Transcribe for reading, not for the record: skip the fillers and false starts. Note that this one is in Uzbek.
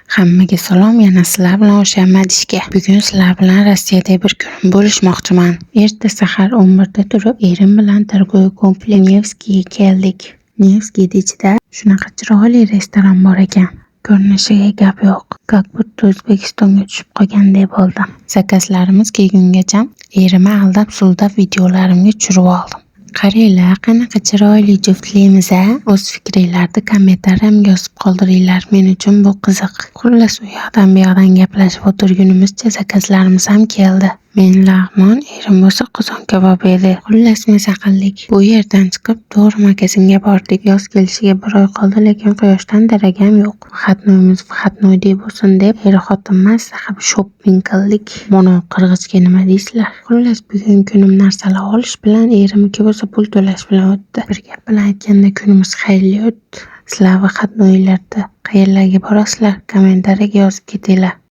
Hammaga salom, yana sizlar bilan o'sha Madishga. Bugun sizlar bilan Rossiyada bir kun bo'lishmoqchiman. Erta sahar 11da turib, erim bilan торговый kompleks Nevskiyga keldik. Nevskiyda ichida shunaqa chiroyli restoran bor ekan. Ko'rinishiga gap yo'q. Как будто O'zbekistonga tushib qolganday bo'ldim. Zakazlarimiz kelgungacha erimni aldab-suldab videolarimga tushirib oldim. Qaranglar, qanaqa chiroyli juftligimiz-a? O'z fikringlarni kommentariyamga yozib qoldiringlar. Men uchun bu qiziq. Xullas, u yoqdan bu yoqdan gaplashib o'tirgunimizcha zakazlarimiz ham keldi. Men lag'mon, erim bo'lsa qozon kabob edi. Xullas, maza qildik. Bu yerdan chiqib to'g'ri magazinga bordik. Yoz kelishiga bir oy qoldi, lekin quyoshdan darak ham yo'q. Xatnoyimiz xatnoydek bo'lsin deb er-xotin maslahat shopping qildik. Mana qirg'izcha nima deysizlar? Xullas, bugun kunim narsalar olish bilan erimniki bo'lsa pul to'lash bilan o'tdi. Bir gap bilan aytganda kunimiz xayrli o'tdi. Sizlar va xatnoylarda qayerlarga borasizlar? Kommentariyaga yozib ketinglar.